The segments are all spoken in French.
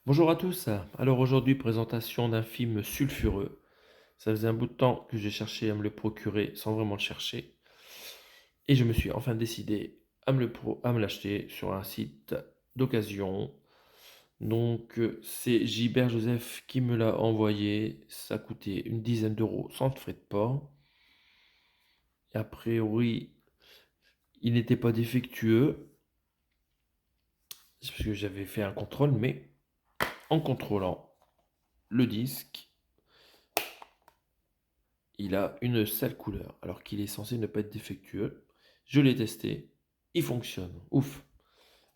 Bonjour à tous. Alors aujourd'hui, présentation d'un film sulfureux. Ça faisait un bout de temps que j'ai cherché à me le procurer sans vraiment le chercher. Et je me suis enfin décidé à me l'acheter sur un site d'occasion. Donc c'est Gilbert Joseph qui me l'a envoyé. Ça coûtait une dizaine d'euros sans frais de port. Et a priori, il n'était pas défectueux. C'est parce que j'avais fait un contrôle, mais en contrôlant le disque, il a une sale couleur, alors qu'il est censé ne pas être défectueux. Je l'ai testé, il fonctionne, ouf.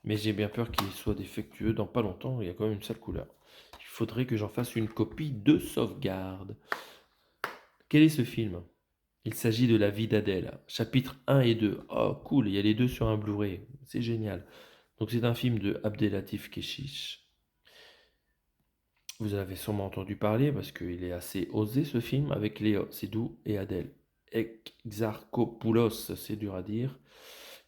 Mais j'ai bien peur qu'il soit défectueux dans pas longtemps, il y a quand même une sale couleur. Il faudrait que j'en fasse une copie de sauvegarde. Quel est ce film? Il s'agit de La vie d'Adèle, chapitres 1 et 2. Oh cool, il y a les deux sur un Blu-ray, c'est génial. Donc c'est un film de Abdelatif Kechiche. Vous en avez sûrement entendu parler parce qu'il est assez osé ce film avec Léa Seydoux et Adèle Exarchopoulos, c'est dur à dire,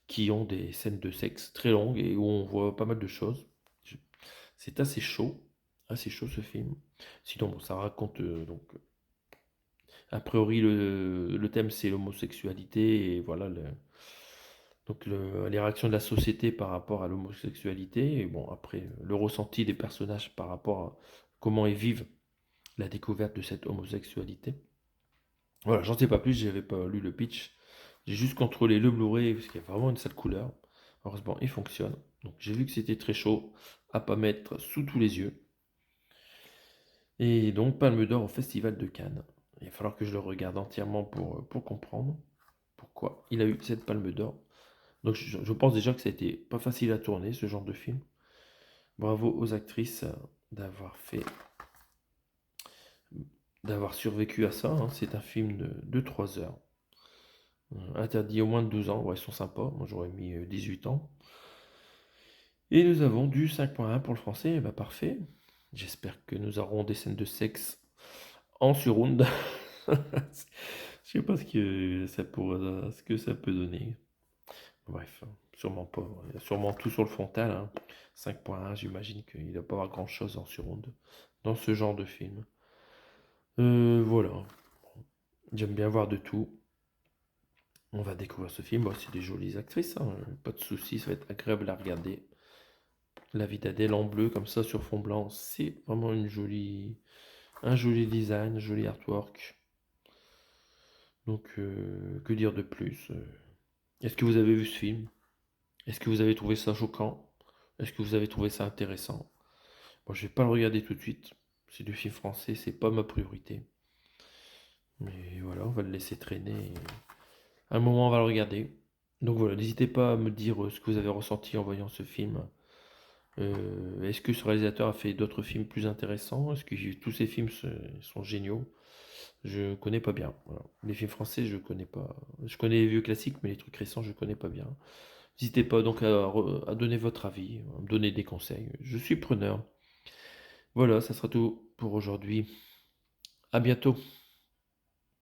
qui ont des scènes de sexe très longues et où on voit pas mal de choses. C'est assez chaud ce film. Sinon, bon, ça raconte donc a priori le thème c'est l'homosexualité et voilà donc les réactions de la société par rapport à l'homosexualité et bon après le ressenti des personnages par rapport à comment ils vivent la découverte de cette homosexualité. Voilà, j'en sais pas plus, j'avais pas lu le pitch. J'ai juste contrôlé le Blu-ray parce qu'il y a vraiment une sale couleur. Heureusement, il fonctionne. Donc j'ai vu que c'était très chaud à pas mettre sous tous les yeux. Et donc Palme d'Or au Festival de Cannes. Il va falloir que je le regarde entièrement pour comprendre pourquoi il a eu cette Palme d'Or. Donc je pense déjà que ça a été pas facile à tourner ce genre de film. Bravo aux actrices d'avoir fait d'avoir survécu à ça, hein. C'est un film de 3 heures. Interdit au moins de 12 ans. Ouais, ils sont sympas. Moi, j'aurais mis 18 ans. Et nous avons du 5.1 pour le français. Eh ben, parfait. J'espère que nous aurons des scènes de sexe en surround. Je sais pas ce que ça peut donner. Bref, sûrement pas. Il y a sûrement tout sur le frontal, hein. 5.1, j'imagine qu'il ne doit pas avoir grand-chose en surround dans ce genre de film. Voilà. J'aime bien voir de tout. On va découvrir ce film. Bon, c'est des jolies actrices, hein. Pas de soucis, ça va être agréable à regarder. La vie d'Adèle en bleu, comme ça, sur fond blanc, c'est vraiment un joli design, un joli artwork. Donc, que dire de plus? Est-ce que vous avez vu ce film? Est-ce que vous avez trouvé ça choquant? Est-ce que vous avez trouvé ça intéressant? Bon, je vais pas le regarder tout de suite. C'est du film français, c'est pas ma priorité. Mais voilà, on va le laisser traîner. À un moment, on va le regarder. Donc voilà, n'hésitez pas à me dire ce que vous avez ressenti en voyant ce film. Est-ce que ce réalisateur a fait d'autres films plus intéressants? Est-ce que tous ces films sont géniaux? Je connais pas bien. Voilà. Les films français, je connais pas. Je connais les vieux classiques, mais les trucs récents, je connais pas bien. N'hésitez pas donc à donner votre avis, à me donner des conseils. Je suis preneur. Voilà, ça sera tout pour aujourd'hui. À bientôt.